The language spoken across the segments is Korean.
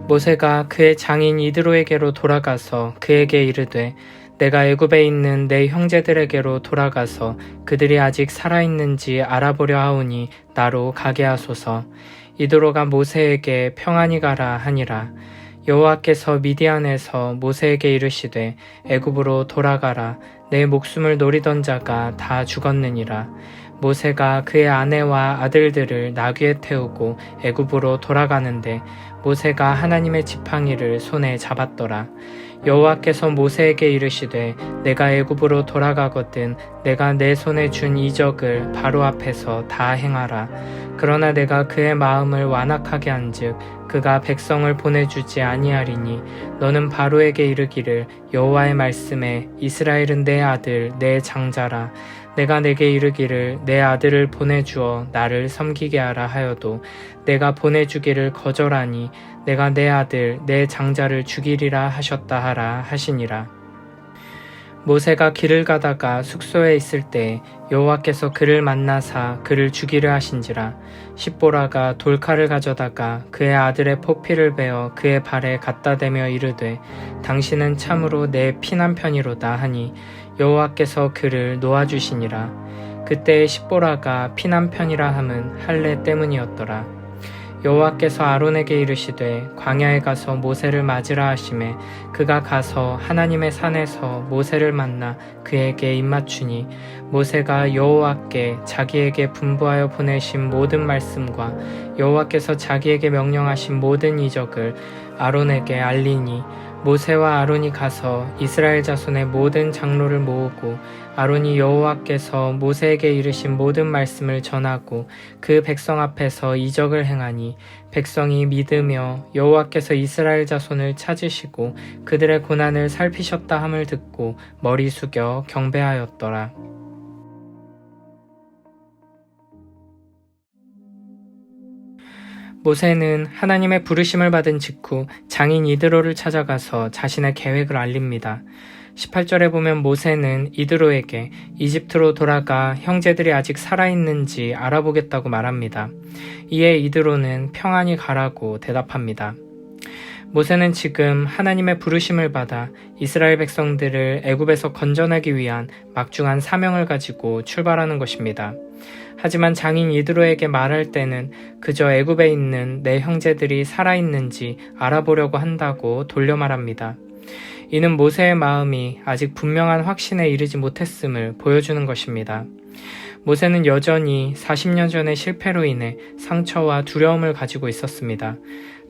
모세가 그의 장인 이드로에게로 돌아가서 그에게 이르되 내가 애굽에 있는 내 형제들에게로 돌아가서 그들이 아직 살아있는지 알아보려 하오니 나로 가게 하소서. 이드로가 모세에게 평안히 가라 하니라. 여호와께서 미디안에서 모세에게 이르시되 애굽으로 돌아가라. 내 목숨을 노리던 자가 다 죽었느니라. 모세가 그의 아내와 아들들을 나귀에 태우고 애굽으로 돌아가는데 모세가 하나님의 지팡이를 손에 잡았더라. 여호와께서 모세에게 이르시되 내가 애굽으로 돌아가거든 내가 내 손에 준 이적을 바로 앞에서 다 행하라. 그러나 내가 그의 마음을 완악하게 한즉 그가 백성을 보내주지 아니하리니 너는 바로에게 이르기를 여호와의 말씀에 이스라엘은 내 아들 내 장자라. 내가 내게 이르기를 내 아들을 보내주어 나를 섬기게 하라 하여도 내가 보내주기를 거절하니 내가 내 아들 내 장자를 죽이리라 하셨다 하라 하시니라. 모세가 길을 가다가 숙소에 있을 때 여호와께서 그를 만나사 그를 죽이려 하신지라. 십보라가 돌칼을 가져다가 그의 아들의 포피를 베어 그의 발에 갖다 대며 이르되 당신은 참으로 내 피난편이로다 하니 여호와께서 그를 놓아주시니라. 그때의 십보라가 피난편이라 함은 할례 때문이었더라. 여호와께서 아론에게 이르시되 광야에 가서 모세를 맞으라 하시매 그가 가서 하나님의 산에서 모세를 만나 그에게 입맞추니 모세가 여호와께 자기에게 분부하여 보내신 모든 말씀과 여호와께서 자기에게 명령하신 모든 이적을 아론에게 알리니 모세와 아론이 가서 이스라엘 자손의 모든 장로를 모으고 아론이 여호와께서 모세에게 이르신 모든 말씀을 전하고 그 백성 앞에서 이적을 행하니 백성이 믿으며 여호와께서 이스라엘 자손을 찾으시고 그들의 고난을 살피셨다 함을 듣고 머리 숙여 경배하였더라. 모세는 하나님의 부르심을 받은 직후 장인 이드로를 찾아가서 자신의 계획을 알립니다. 18절에 보면 모세는 이드로에게 이집트로 돌아가 형제들이 아직 살아있는지 알아보겠다고 말합니다. 이에 이드로는 평안히 가라고 대답합니다. 모세는 지금 하나님의 부르심을 받아 이스라엘 백성들을 애굽에서 건져내기 위한 막중한 사명을 가지고 출발하는 것입니다. 하지만 장인 이드로에게 말할 때는 그저 애굽에 있는 내 형제들이 살아있는지 알아보려고 한다고 돌려 말합니다. 이는 모세의 마음이 아직 분명한 확신에 이르지 못했음을 보여주는 것입니다. 모세는 여전히 40년 전의 실패로 인해 상처와 두려움을 가지고 있었습니다.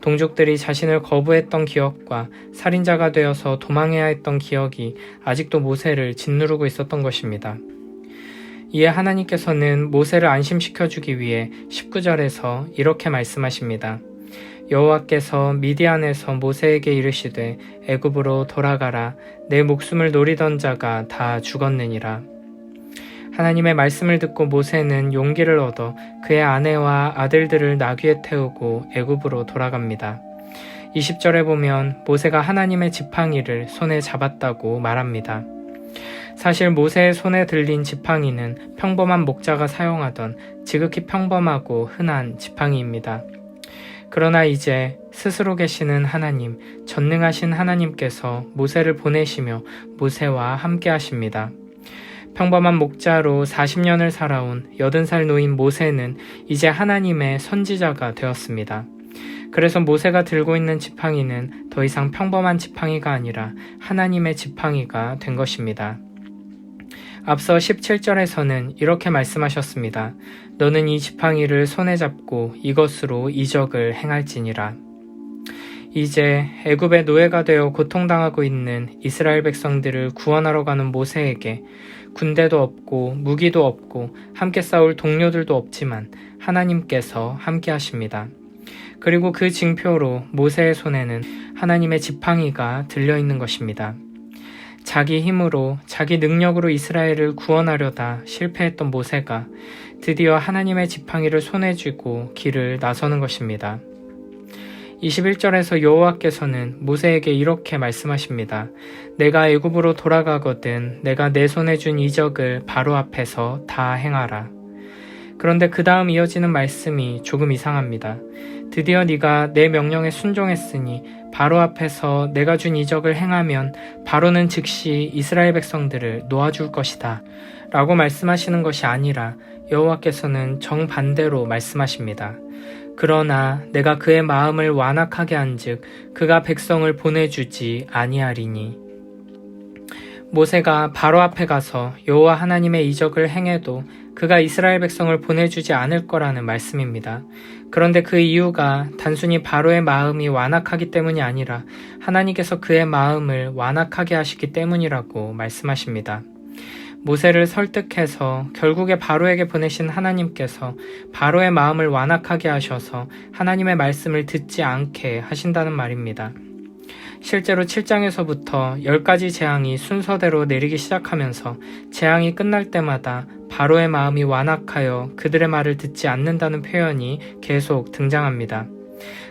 동족들이 자신을 거부했던 기억과 살인자가 되어서 도망해야 했던 기억이 아직도 모세를 짓누르고 있었던 것입니다. 이에 하나님께서는 모세를 안심시켜주기 위해 19절에서 이렇게 말씀하십니다. 여호와께서 미디안에서 모세에게 이르시되 애굽으로 돌아가라. 내 목숨을 노리던 자가 다 죽었느니라. 하나님의 말씀을 듣고 모세는 용기를 얻어 그의 아내와 아들들을 나귀에 태우고 애굽으로 돌아갑니다. 20절에 보면 모세가 하나님의 지팡이를 손에 잡았다고 말합니다. 사실 모세의 손에 들린 지팡이는 평범한 목자가 사용하던 지극히 평범하고 흔한 지팡이입니다. 그러나 이제 스스로 계시는 하나님, 전능하신 하나님께서 모세를 보내시며 모세와 함께 하십니다. 평범한 목자로 40년을 살아온 80살 노인 모세는 이제 하나님의 선지자가 되었습니다. 그래서 모세가 들고 있는 지팡이는 더 이상 평범한 지팡이가 아니라 하나님의 지팡이가 된 것입니다. 앞서 17절에서는 이렇게 말씀하셨습니다. 너는 이 지팡이를 손에 잡고 이것으로 이적을 행할지니라. 이제 애굽의 노예가 되어 고통당하고 있는 이스라엘 백성들을 구원하러 가는 모세에게 군대도 없고 무기도 없고 함께 싸울 동료들도 없지만 하나님께서 함께 하십니다. 그리고 그 징표로 모세의 손에는 하나님의 지팡이가 들려있는 것입니다. 자기 힘으로 자기 능력으로 이스라엘을 구원하려다 실패했던 모세가 드디어 하나님의 지팡이를 손에 쥐고 길을 나서는 것입니다. 21절에서 여호와께서는 모세에게 이렇게 말씀하십니다. 내가 애굽으로 돌아가거든 내가 내 손에 준 이적을 바로 앞에서 다 행하라. 그런데 그 다음 이어지는 말씀이 조금 이상합니다. 드디어 네가 내 명령에 순종했으니 바로 앞에서 내가 준 이적을 행하면 바로는 즉시 이스라엘 백성들을 놓아줄 것이다 라고 말씀하시는 것이 아니라 여호와께서는 정반대로 말씀하십니다. 그러나 내가 그의 마음을 완악하게 한즉 그가 백성을 보내주지 아니하리니. 모세가 바로 앞에 가서 여호와 하나님의 이적을 행해도 그가 이스라엘 백성을 보내주지 않을 거라는 말씀입니다. 그런데 그 이유가 단순히 바로의 마음이 완악하기 때문이 아니라 하나님께서 그의 마음을 완악하게 하시기 때문이라고 말씀하십니다. 모세를 설득해서 결국에 바로에게 보내신 하나님께서 바로의 마음을 완악하게 하셔서 하나님의 말씀을 듣지 않게 하신다는 말입니다. 실제로 7장에서부터 10가지 재앙이 순서대로 내리기 시작하면서 재앙이 끝날 때마다 바로의 마음이 완악하여 그들의 말을 듣지 않는다는 표현이 계속 등장합니다.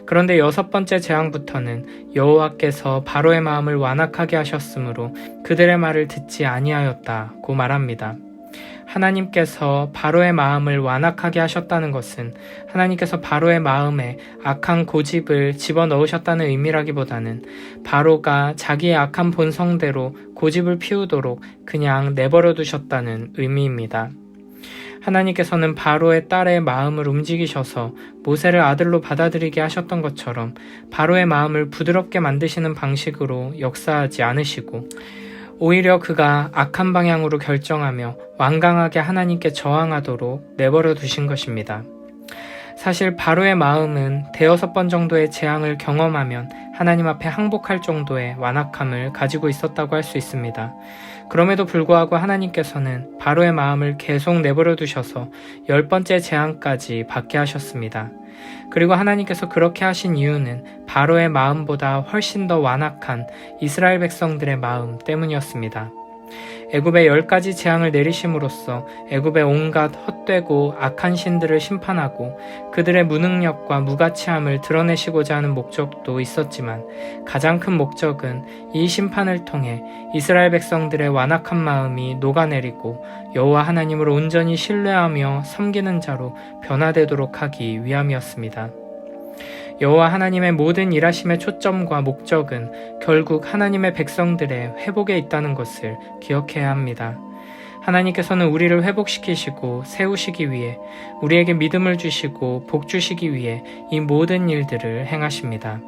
그런데 6번째 재앙부터는 여호와께서 바로의 마음을 완악하게 하셨으므로 그들의 말을 듣지 아니하였다고 말합니다. 하나님께서 바로의 마음을 완악하게 하셨다는 것은 하나님께서 바로의 마음에 악한 고집을 집어넣으셨다는 의미라기보다는 바로가 자기의 악한 본성대로 고집을 피우도록 그냥 내버려 두셨다는 의미입니다. 하나님께서는 바로의 딸의 마음을 움직이셔서 모세를 아들로 받아들이게 하셨던 것처럼 바로의 마음을 부드럽게 만드시는 방식으로 역사하지 않으시고 오히려 그가 악한 방향으로 결정하며 완강하게 하나님께 저항하도록 내버려 두신 것입니다. 사실 바로의 마음은 5번 정도의 재앙을 경험하면 하나님 앞에 항복할 정도의 완악함을 가지고 있었다고 할 수 있습니다. 그럼에도 불구하고 하나님께서는 바로의 마음을 계속 내버려 두셔서 10번째 재앙까지 받게 하셨습니다. 그리고 하나님께서 그렇게 하신 이유는 바로의 마음보다 훨씬 더 완악한 이스라엘 백성들의 마음 때문이었습니다. 애굽에 10가지 재앙을 내리심으로써 애굽의 온갖 헛되고 악한 신들을 심판하고 그들의 무능력과 무가치함을 드러내시고자 하는 목적도 있었지만 가장 큰 목적은 이 심판을 통해 이스라엘 백성들의 완악한 마음이 녹아내리고 여호와 하나님을 온전히 신뢰하며 섬기는 자로 변화되도록 하기 위함이었습니다. 여호와 하나님의 모든 일하심의 초점과 목적은 결국 하나님의 백성들의 회복에 있다는 것을 기억해야 합니다. 하나님께서는 우리를 회복시키시고 세우시기 위해 우리에게 믿음을 주시고 복 주시기 위해 이 모든 일들을 행하십니다.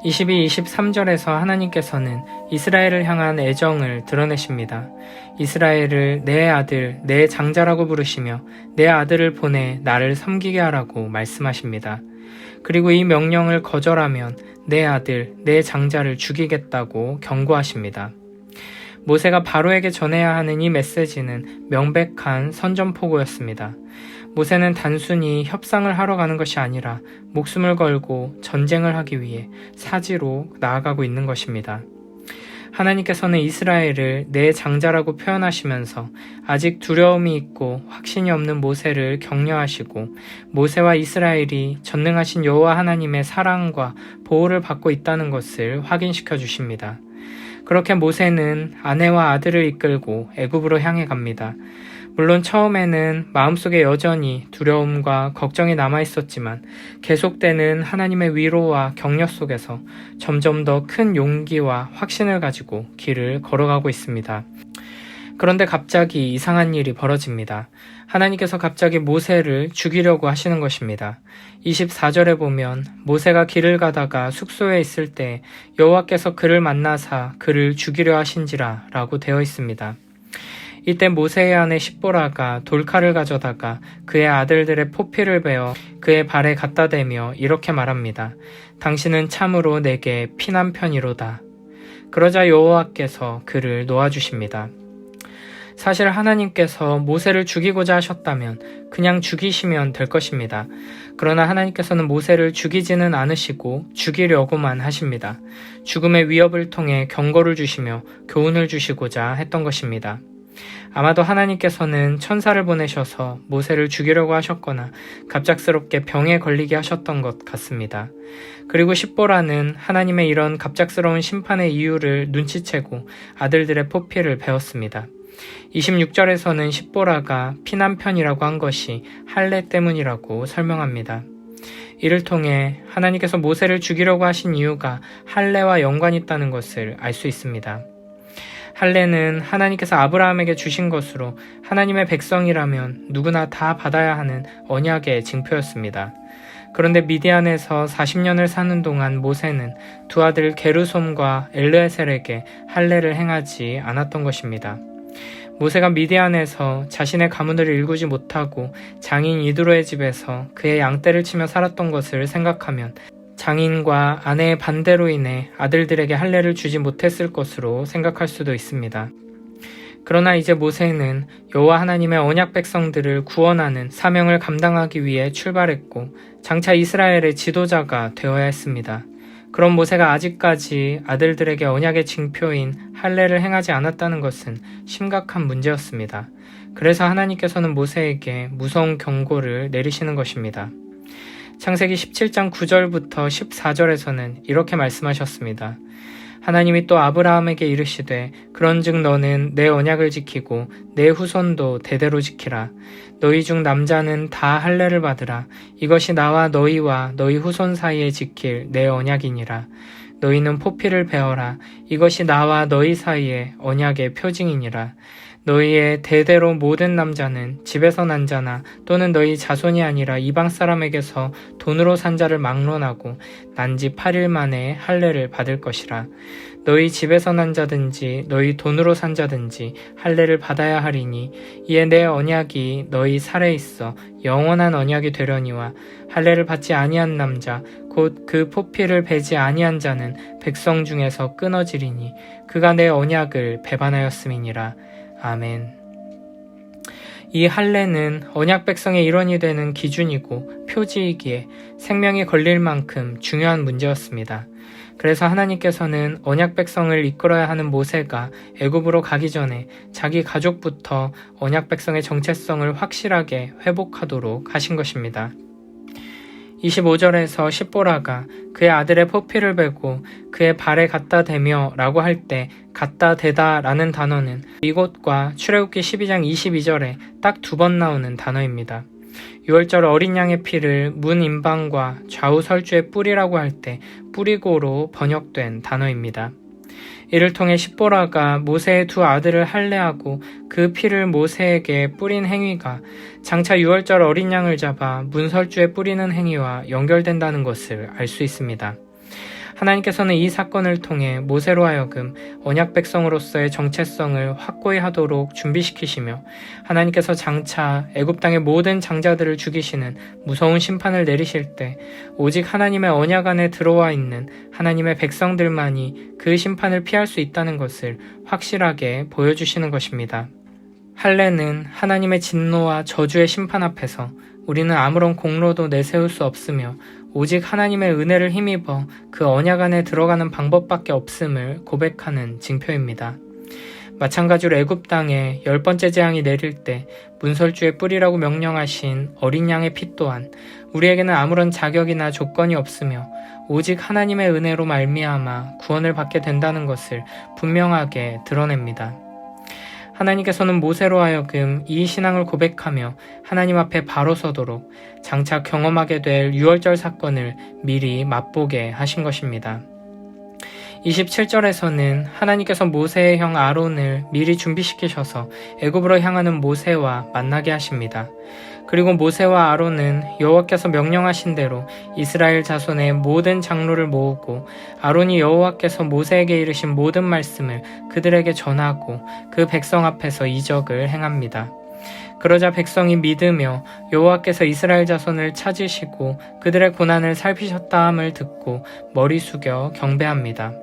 22, 23절에서 하나님께서는 이스라엘을 향한 애정을 드러내십니다. 이스라엘을 내 아들, 내 장자라고 부르시며 내 아들을 보내 나를 섬기게 하라고 말씀하십니다. 그리고 이 명령을 거절하면 내 아들, 내 장자를 죽이겠다고 경고하십니다. 모세가 바로에게 전해야 하는 이 메시지는 명백한 선전포고였습니다. 모세는 단순히 협상을 하러 가는 것이 아니라 목숨을 걸고 전쟁을 하기 위해 사지로 나아가고 있는 것입니다. 하나님께서는 이스라엘을 내 장자라고 표현하시면서 아직 두려움이 있고 확신이 없는 모세를 격려하시고 모세와 이스라엘이 전능하신 여호와 하나님의 사랑과 보호를 받고 있다는 것을 확인시켜 주십니다. 그렇게 모세는 아내와 아들을 이끌고 애굽으로 향해 갑니다. 물론 처음에는 마음속에 여전히 두려움과 걱정이 남아있었지만 계속되는 하나님의 위로와 격려 속에서 점점 더 큰 용기와 확신을 가지고 길을 걸어가고 있습니다. 그런데 갑자기 이상한 일이 벌어집니다. 하나님께서 갑자기 모세를 죽이려고 하시는 것입니다. 24절에 보면 모세가 길을 가다가 숙소에 있을 때 여호와께서 그를 만나사 그를 죽이려 하신지라 라고 되어 있습니다. 이때 모세의 아내 십보라가 돌칼을 가져다가 그의 아들들의 포피를 베어 그의 발에 갖다 대며 이렇게 말합니다. 당신은 참으로 내게 피난 편이로다. 그러자 여호와께서 그를 놓아주십니다. 사실 하나님께서 모세를 죽이고자 하셨다면 그냥 죽이시면 될 것입니다. 그러나 하나님께서는 모세를 죽이지는 않으시고 죽이려고만 하십니다. 죽음의 위협을 통해 경고를 주시며 교훈을 주시고자 했던 것입니다. 아마도 하나님께서는 천사를 보내셔서 모세를 죽이려고 하셨거나 갑작스럽게 병에 걸리게 하셨던 것 같습니다. 그리고 십보라는 하나님의 이런 갑작스러운 심판의 이유를 눈치채고 아들들의 포피를 베었습니다. 26절에서는 십보라가 피난편이라고 한 것이 할례 때문이라고 설명합니다. 이를 통해 하나님께서 모세를 죽이려고 하신 이유가 할례와 연관이 있다는 것을 알 수 있습니다. 할례는 하나님께서 아브라함에게 주신 것으로 하나님의 백성이라면 누구나 다 받아야 하는 언약의 징표였습니다. 그런데 미디안에서 40년을 사는 동안 모세는 두 아들 게르솜과 엘르에셀에게 할례를 행하지 않았던 것입니다. 모세가 미디안에서 자신의 가문을 일구지 못하고 장인 이드로의 집에서 그의 양떼를 치며 살았던 것을 생각하면 장인과 아내의 반대로 인해 아들들에게 할례를 주지 못했을 것으로 생각할 수도 있습니다. 그러나 이제 모세는 여호와 하나님의 언약 백성들을 구원하는 사명을 감당하기 위해 출발했고 장차 이스라엘의 지도자가 되어야 했습니다. 그런 모세가 아직까지 아들들에게 언약의 징표인 할례를 행하지 않았다는 것은 심각한 문제였습니다. 그래서 하나님께서는 모세에게 무서운 경고를 내리시는 것입니다. 창세기 17장 9절부터 14절에서는 이렇게 말씀하셨습니다. 하나님이 또 아브라함에게 이르시되 그런즉 너는 내 언약을 지키고 내 후손도 대대로 지키라. 너희 중 남자는 다 할례를 받으라. 이것이 나와 너희와 너희 후손 사이에 지킬 내 언약이니라. 너희는 포피를 베어라. 이것이 나와 너희 사이에 언약의 표징이니라. 너희의 대대로 모든 남자는 집에서 난 자나 또는 너희 자손이 아니라 이방 사람에게서 돈으로 산 자를 막론하고 난지 8일 만에 할례를 받을 것이라. 너희 집에서 난 자든지 너희 돈으로 산 자든지 할례를 받아야 하리니 이에 내 언약이 너희 살에 있어 영원한 언약이 되려니와 할례를 받지 아니한 남자 곧 그 포피를 베지 아니한 자는 백성 중에서 끊어지리니 그가 내 언약을 배반하였음이니라. 아멘. 이 할례는 언약 백성의 일원이 되는 기준이고 표지이기에 생명이 걸릴 만큼 중요한 문제였습니다. 그래서 하나님께서는 언약 백성을 이끌어야 하는 모세가 애굽으로 가기 전에 자기 가족부터 언약 백성의 정체성을 확실하게 회복하도록 하신 것입니다. 25절에서 십보라가 그의 아들의 포피를 베고 그의 발에 갖다 대며 라고 할 때 갖다 대다 라는 단어는 이곳과 출애굽기 12장 22절에 딱 2번 나오는 단어입니다. 6월절 어린 양의 피를 문 임방과 좌우 설주에 뿌리라고 할 때 뿌리고로 번역된 단어입니다. 이를 통해 십보라가 모세의 두 아들을 할례하고 그 피를 모세에게 뿌린 행위가 장차 6월절 어린 양을 잡아 문설주에 뿌리는 행위와 연결된다는 것을 알 수 있습니다. 하나님께서는 이 사건을 통해 모세로 하여금 언약 백성으로서의 정체성을 확고히 하도록 준비시키시며 하나님께서 장차 애굽 땅의 모든 장자들을 죽이시는 무서운 심판을 내리실 때 오직 하나님의 언약 안에 들어와 있는 하나님의 백성들만이 그 심판을 피할 수 있다는 것을 확실하게 보여주시는 것입니다. 할례는 하나님의 진노와 저주의 심판 앞에서 우리는 아무런 공로도 내세울 수 없으며 오직 하나님의 은혜를 힘입어 그 언약 안에 들어가는 방법밖에 없음을 고백하는 징표입니다. 마찬가지로 애굽 땅에 10번째 재앙이 내릴 때 문설주에 뿌리라고 명령하신 어린 양의 피 또한 우리에게는 아무런 자격이나 조건이 없으며 오직 하나님의 은혜로 말미암아 구원을 받게 된다는 것을 분명하게 드러냅니다. 하나님께서는 모세로 하여금 이 신앙을 고백하며 하나님 앞에 바로 서도록 장차 경험하게 될 6월절 사건을 미리 맛보게 하신 것입니다. 27절에서는 하나님께서 모세의 형 아론을 미리 준비시키셔서 애굽으로 향하는 모세와 만나게 하십니다. 그리고 모세와 아론은 여호와께서 명령하신 대로 이스라엘 자손의 모든 장로를 모으고 아론이 여호와께서 모세에게 이르신 모든 말씀을 그들에게 전하고 그 백성 앞에서 이적을 행합니다. 그러자 백성이 믿으며 여호와께서 이스라엘 자손을 찾으시고 그들의 고난을 살피셨다 함을 듣고 머리 숙여 경배합니다.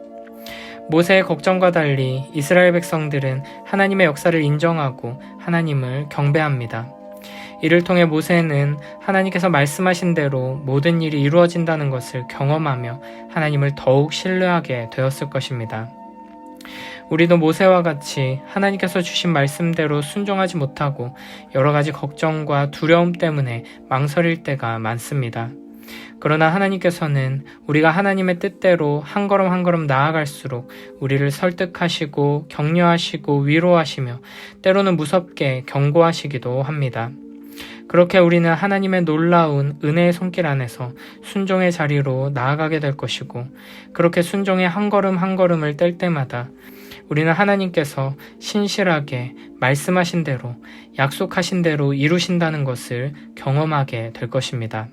모세의 걱정과 달리 이스라엘 백성들은 하나님의 역사를 인정하고 하나님을 경배합니다. 이를 통해 모세는 하나님께서 말씀하신 대로 모든 일이 이루어진다는 것을 경험하며 하나님을 더욱 신뢰하게 되었을 것입니다. 우리도 모세와 같이 하나님께서 주신 말씀대로 순종하지 못하고 여러 가지 걱정과 두려움 때문에 망설일 때가 많습니다. 그러나 하나님께서는 우리가 하나님의 뜻대로 한 걸음 한 걸음 나아갈수록 우리를 설득하시고 격려하시고 위로하시며 때로는 무섭게 경고하시기도 합니다. 그렇게 우리는 하나님의 놀라운 은혜의 손길 안에서 순종의 자리로 나아가게 될 것이고, 그렇게 순종의 한 걸음 한 걸음을 뗄 때마다 우리는 하나님께서 신실하게 말씀하신 대로, 약속하신 대로 이루신다는 것을 경험하게 될 것입니다.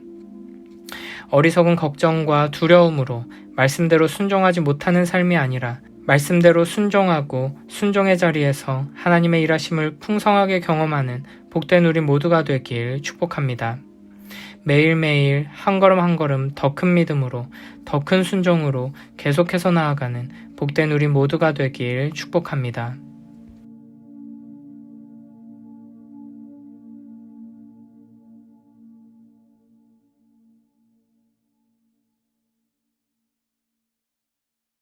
어리석은 걱정과 두려움으로 말씀대로 순종하지 못하는 삶이 아니라 말씀대로 순종하고 순종의 자리에서 하나님의 일하심을 풍성하게 경험하는 복된 우리 모두가 되길 축복합니다. 매일매일 한 걸음 한 걸음 더 큰 믿음으로, 더 큰 순종으로 계속해서 나아가는 복된 우리 모두가 되길 축복합니다.